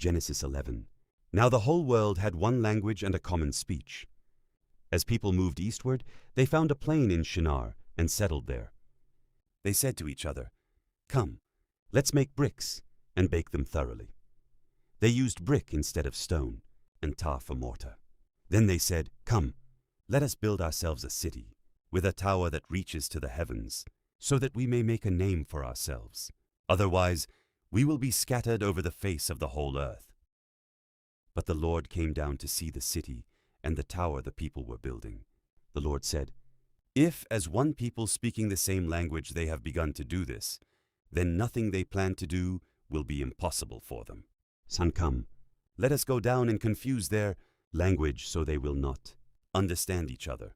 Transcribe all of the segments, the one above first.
Genesis 11. Now the whole world had one language and a common speech. As people moved eastward, they found a plain in Shinar and settled there. They said to each other, "Come, let's make bricks and bake them thoroughly." They used brick instead of stone and tar for mortar. Then they said, "Come, let us build ourselves a city with a tower that reaches to the heavens, so that we may make a name for ourselves. Otherwise, we will be scattered over the face of the whole earth." But the Lord came down to see the city and the tower the people were building. The Lord said, "If, as one people speaking the same language, they have begun to do this, then nothing they plan to do will be impossible for them. Son, come, let us go down and confuse their language so they will not understand each other."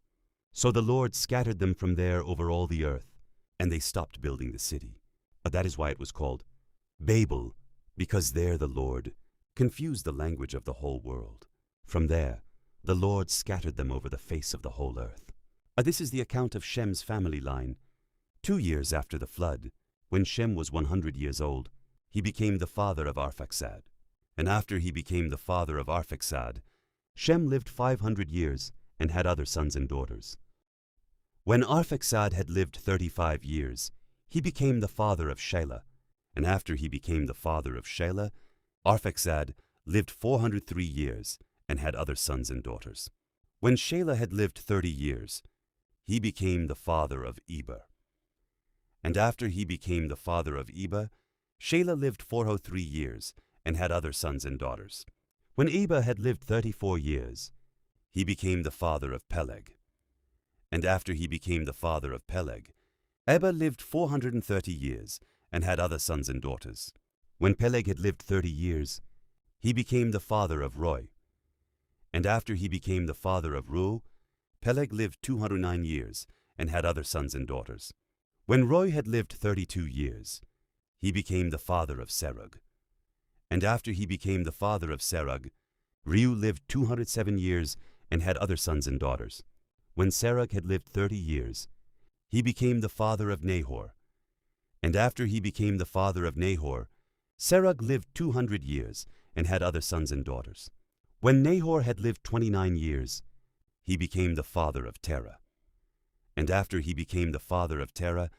So the Lord scattered them from there over all the earth, and they stopped building the city. That is why it was called Babel, because there the Lord confused the language of the whole world. From there, the Lord scattered them over the face of the whole earth. This is the account of Shem's family line. 2 years after the flood, when Shem was 100 years old, he became the father of Arphaxad. And after he became the father of Arphaxad, Shem lived 500 years and had other sons and daughters. When Arphaxad had lived 35 years, he became the father of Shelah. And after he became the father of Shelah, Arphaxad lived 403 years and had other sons and daughters. When Shelah had lived 30 years, he became the father of Eber. And after he became the father of Eber, Shelah lived 403 years and had other sons and daughters. When Eber had lived 34 years, he became the father of Peleg. And after he became the father of Peleg, Eber lived 430 years and had other sons and daughters. When Peleg had lived 30 years, he became the father of Reu. And after he became the father of Reu, Peleg lived 209 years and had other sons and daughters. When Reu had lived 32 years, he became the father of Serug. And after he became the father of Serug, Reu lived 207 years and had other sons and daughters. When Serug had lived 30 years, he became the father of Nahor. And after he became the father of Nahor, Serug lived 200 years and had other sons and daughters. When Nahor had lived 29 years, he became the father of Terah. And after he became the father of Terah,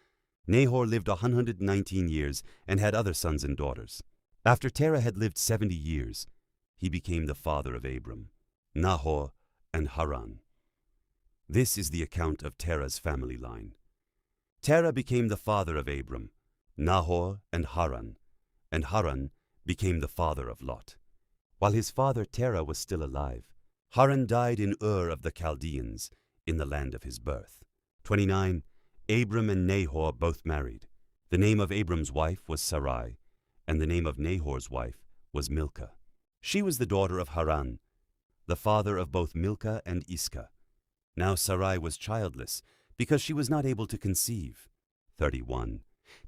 Nahor lived 119 years and had other sons and daughters. After Terah had lived 70 years, he became the father of Abram, Nahor, and Haran. This is the account of Terah's family line. Terah became the father of Abram, Nahor, and Haran became the father of Lot. While his father Terah was still alive, Haran died in Ur of the Chaldeans, in the land of his birth. 29. Abram and Nahor both married. The name of Abram's wife was Sarai, and the name of Nahor's wife was Milcah. She was the daughter of Haran, the father of both Milcah and Iscah. Now Sarai was childless, because she was not able to conceive. 31.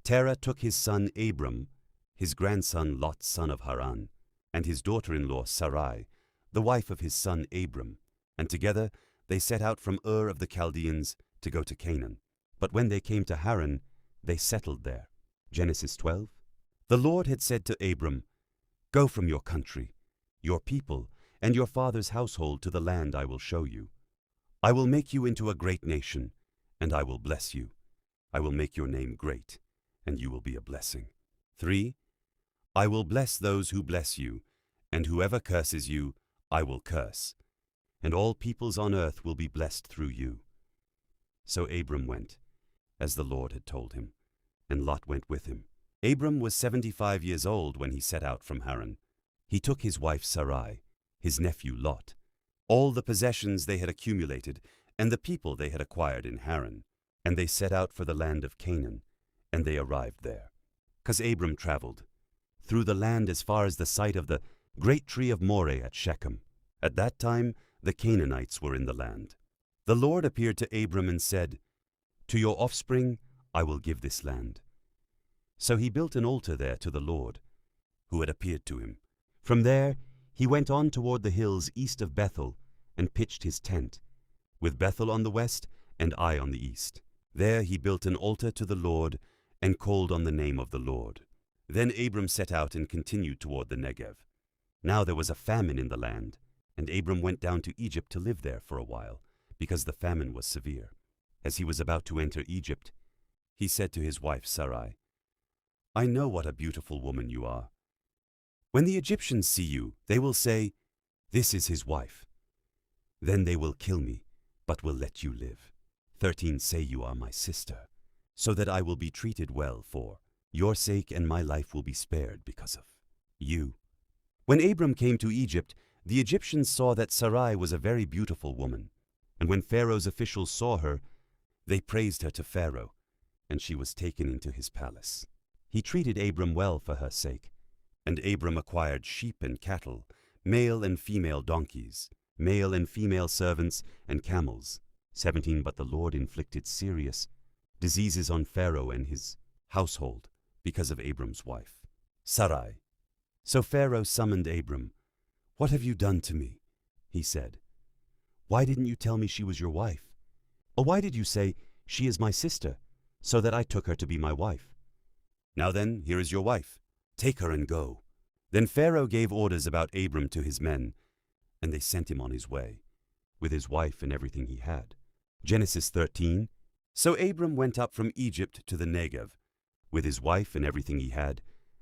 Terah took his son Abram, his grandson Lot son of Haran, and his daughter-in-law Sarai, the wife of his son Abram, and together they set out from Ur of the Chaldeans to go to Canaan. But when they came to Haran, they settled there. Genesis 12. The Lord had said to Abram, "Go from your country, your people, and your father's household to the land I will show you. I will make you into a great nation, and I will bless you. I will make your name great, and you will be a blessing." 3. I will bless those who bless you, and whoever curses you, I will curse, and all peoples on earth will be blessed through you. So Abram went, as the Lord had told him, and Lot went with him. Abram was 75 years old when he set out from Haran. He took his wife Sarai, his nephew Lot, all the possessions they had accumulated, and the people they had acquired in Haran, and they set out for the land of Canaan, and they arrived there. 'Cause Abram traveled through the land as far as the site of the great tree of Moreh at Shechem. At that time the Canaanites were in the land. The Lord appeared to Abram and said, "To your offspring I will give this land." So he built an altar there to the Lord, who had appeared to him. From there he went on toward the hills east of Bethel and pitched his tent, with Bethel on the west and Ai on the east. There he built an altar to the Lord and called on the name of the Lord. Then Abram set out and continued toward the Negev. Now there was a famine in the land, and Abram went down to Egypt to live there for a while, because the famine was severe. As he was about to enter Egypt, he said to his wife Sarai, "I know what a beautiful woman you are. When the Egyptians see you, they will say, 'This is his wife.' Then they will kill me, but will let you live. 13 say you are my sister, so that I will be treated well for your sake, and my life will be spared because of you." When Abram came to Egypt, the Egyptians saw that Sarai was a very beautiful woman, and when Pharaoh's officials saw her, they praised her to Pharaoh, and she was taken into his palace. He treated Abram well for her sake, and Abram acquired sheep and cattle, male and female donkeys, male and female servants, and camels. 17 But the Lord inflicted serious diseases on Pharaoh and his household because of Abram's wife, Sarai. So Pharaoh summoned Abram. "What have you done to me?" he said. "Why didn't you tell me she was your wife? Or why did you say, 'She is my sister,' so that I took her to be my wife? Now then, here is your wife. Take her and go." Then Pharaoh gave orders about Abram to his men, and they sent him on his way, with his wife and everything he had. Genesis 13. So Abram went up from Egypt to the Negev, with his wife and everything he had,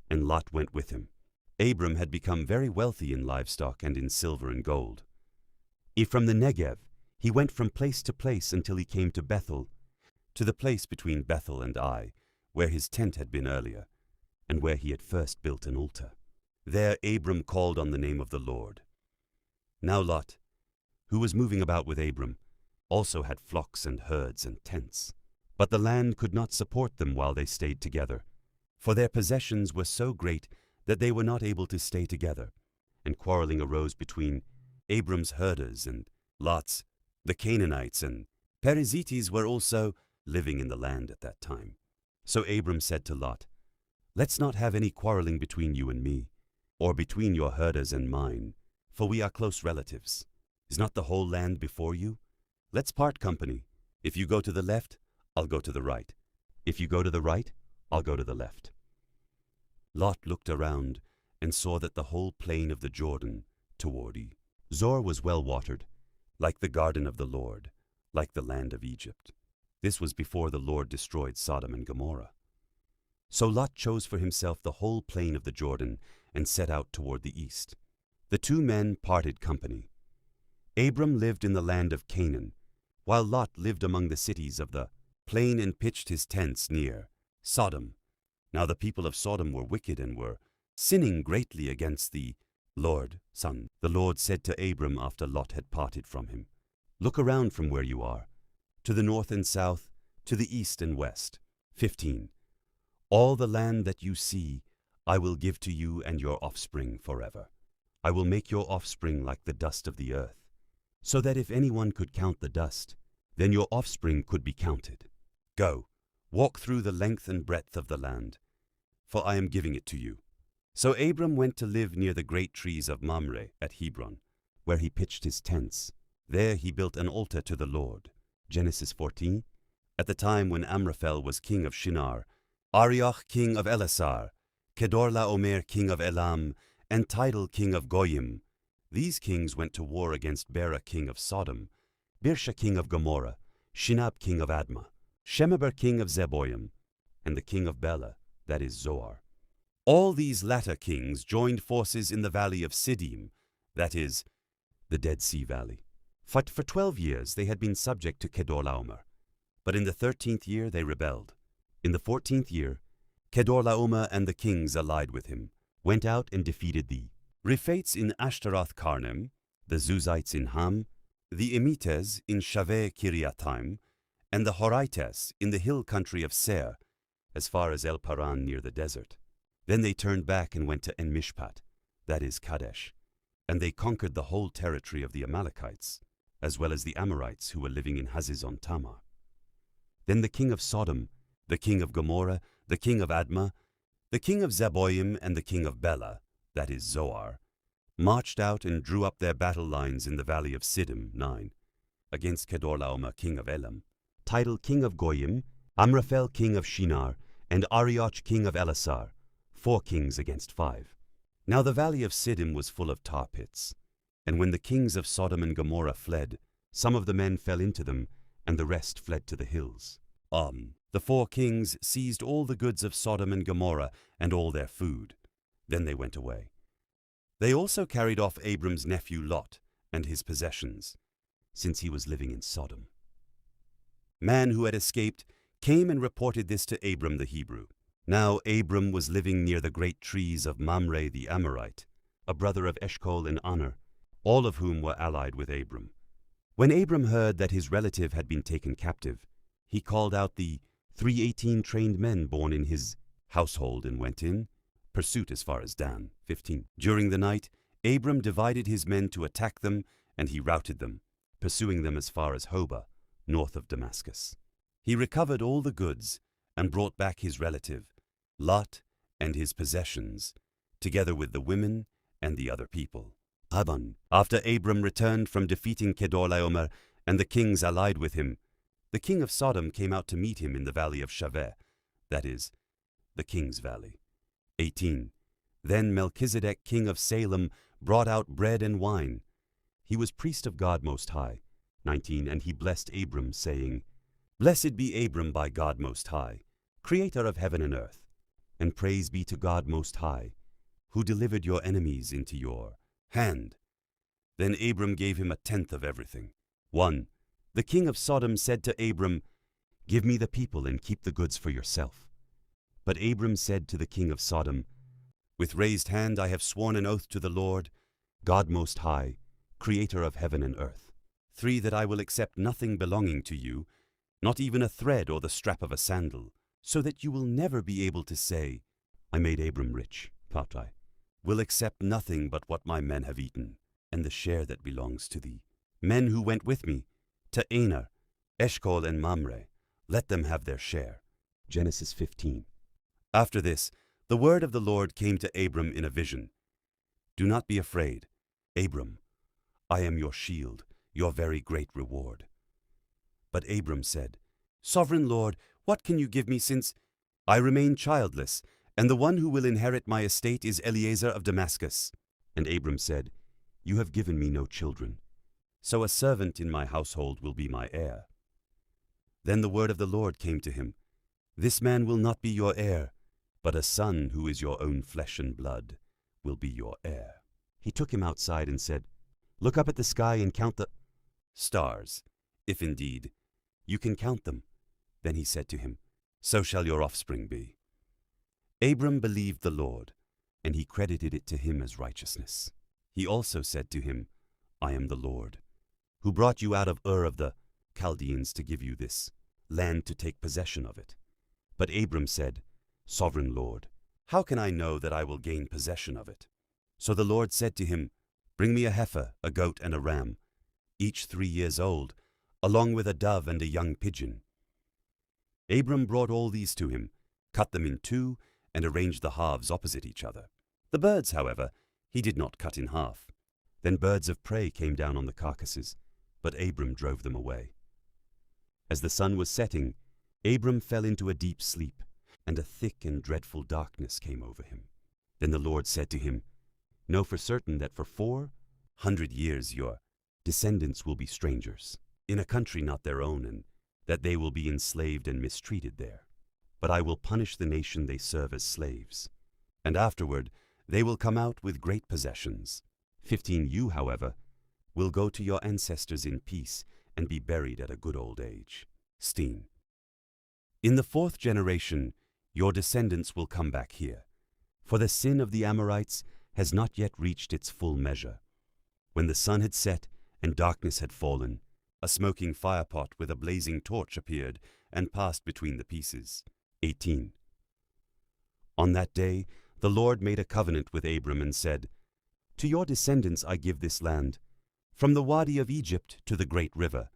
and Lot went with him. Abram had become very wealthy in livestock and in silver and gold. From the Negev, he went from place to place until he came to Bethel, to the place between Bethel and Ai, where his tent had been earlier, and where he had first built an altar. There Abram called on the name of the Lord. Now Lot, who was moving about with Abram, also had flocks and herds and tents. But the land could not support them while they stayed together, for their possessions were so great that they were not able to stay together, and quarreling arose between Abram's herders and Lot's. The Canaanites and Perizzites were also living in the land at that time. So Abram said to Lot, "Let's not have any quarreling between you and me, or between your herders and mine, for we are close relatives. Is not the whole land before you? Let's part company. If you go to the left, I'll go to the right. If you go to the right, I'll go to the left." Lot looked around and saw that the whole plain of the Jordan toward Zoar was well watered, like the garden of the Lord, like the land of Egypt. This was before the Lord destroyed Sodom and Gomorrah. So Lot chose for himself the whole plain of the Jordan and set out toward the east. The two men parted company. Abram lived in the land of Canaan, while Lot lived among the cities of the plain and pitched his tents near Sodom. Now the people of Sodom were wicked and were sinning greatly against the Lord. The Lord said to Abram after Lot had parted from him, "Look around from where you are, to the north and south, to the east and west." 15. All the land that you see I will give to you and your offspring forever. I will make your offspring like the dust of the earth, so that if anyone could count the dust, then your offspring could be counted. Go, walk through the length and breadth of the land, for I am giving it to you. So Abram went to live near the great trees of Mamre at Hebron, where he pitched his tents. There he built an altar to the Lord. Genesis 14. At the time when Amraphel was king of Shinar, Arioch king of Elasar, Kedorlaomer king of Elam, and Tidal king of Goyim, these kings went to war against Bera king of Sodom, Birsha king of Gomorrah, Shinab king of Admah, Shemeber king of Zeboim, and the king of Bela, that is Zoar. All these latter kings joined forces in the valley of Siddim, that is, the Dead Sea Valley. For 12 years they had been subject to Kedorlaomer, but in the 13th year they rebelled. In the 14th year, Kedorlaomer and the kings allied with him went out and defeated the Riphates in Ashtaroth Karnem, the Zuzites in Ham, the Emites in Shaveh Kiriataim, and the Horites in the hill country of Seir, as far as El Paran near the desert. Then they turned back and went to En-Mishpat, that is Kadesh, and they conquered the whole territory of the Amalekites, as well as the Amorites who were living in Hazizon Tamar. Then the king of Sodom, the king of Gomorrah, the king of Admah, the king of Zeboim, and the king of Bela, that is Zoar, marched out and drew up their battle lines in the valley of Siddim, 9, against Kedorlaomer king of Elam, Tidal king of Goyim, Amraphel king of Shinar, and Arioch king of Elasar, 4 kings against 5. Now the valley of Siddim was full of tar pits, and when the kings of Sodom and Gomorrah fled, some of the men fell into them, and the rest fled to the hills. The 4 kings seized all the goods of Sodom and Gomorrah and all their food. Then they went away. They also carried off Abram's nephew Lot and his possessions, since he was living in Sodom. Man who had escaped came and reported this to Abram the Hebrew. Now Abram was living near the great trees of Mamre the Amorite, a brother of Eshcol and Aner, all of whom were allied with Abram. When Abram heard that his relative had been taken captive, he called out the 318 trained men born in his household and went in pursuit as far as Dan. 15. During the night, Abram divided his men to attack them, and he routed them, pursuing them as far as Hobah, north of Damascus. He recovered all the goods and brought back his relative, Lot, and his possessions, together with the women and the other people. After Abram returned from defeating Kedorlaomer and the kings allied with him, the king of Sodom came out to meet him in the valley of Shaveh, that is, the king's valley. 18. Then Melchizedek, king of Salem, brought out bread and wine. He was priest of God Most High. 19. And he blessed Abram, saying, Blessed be Abram by God Most High, creator of heaven and earth, and praise be to God Most High, who delivered your enemies into your hand. Then Abram gave him 1/10 of everything. 1. The king of Sodom said to Abram, Give me the people and keep the goods for yourself. But Abram said to the king of Sodom, With raised hand I have sworn an oath to the Lord, God Most High, creator of heaven and earth. 3. That I will accept nothing belonging to you, not even a thread or the strap of a sandal, so that you will never be able to say, I made Abram rich. Patai. Will accept nothing but what my men have eaten, and the share that belongs to thee. Men who went with me, to Aner, Eshcol and Mamre, let them have their share. Genesis 15. After this, the word of the Lord came to Abram in a vision. Do not be afraid, Abram. I am your shield, your very great reward. But Abram said, Sovereign Lord, what can you give me since I remain childless, and the one who will inherit my estate is Eliezer of Damascus? And Abram said, You have given me no children, so a servant in my household will be my heir. Then the word of the Lord came to him, This man will not be your heir, but a son who is your own flesh and blood will be your heir. He took him outside and said, Look up at the sky and count the stars, if indeed you can count them. Then he said to him, So shall your offspring be. Abram believed the Lord, and he credited it to him as righteousness. He also said to him, I am the Lord, who brought you out of Ur of the Chaldeans to give you this land to take possession of it. But Abram said, Sovereign Lord, how can I know that I will gain possession of it? So the Lord said to him, Bring me a heifer, a goat, and a ram, each 3 years old, along with a dove and a young pigeon. Abram brought all these to him, cut them in 2, and arranged the halves opposite each other. The birds, however, he did not cut in half. Then birds of prey came down on the carcasses, but Abram drove them away. As the sun was setting, Abram fell into a deep sleep, and a thick and dreadful darkness came over him. Then the Lord said to him, Know for certain that for 400 years your descendants will be strangers, in a country not their own, and that they will be enslaved and mistreated there. But I will punish the nation they serve as slaves, and afterward they will come out with great possessions. 15. You, however, will go to your ancestors in peace and be buried at a good old age. Steen. In the 4th generation, your descendants will come back here, for the sin of the Amorites has not yet reached its full measure. When the sun had set and darkness had fallen, a smoking firepot with a blazing torch appeared and passed between the pieces. 18. On that day, the Lord made a covenant with Abram and said, To your descendants I give this land, from the Wadi of Egypt to the great river,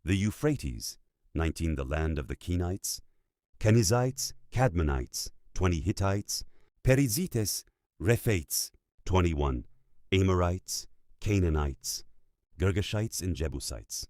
the Euphrates. 19. The land of the Kenites, Kenizzites, Cadmonites. 20. Hittites, Perizzites, Rephaites. 21. Amorites, Canaanites, Girgashites, and Jebusites.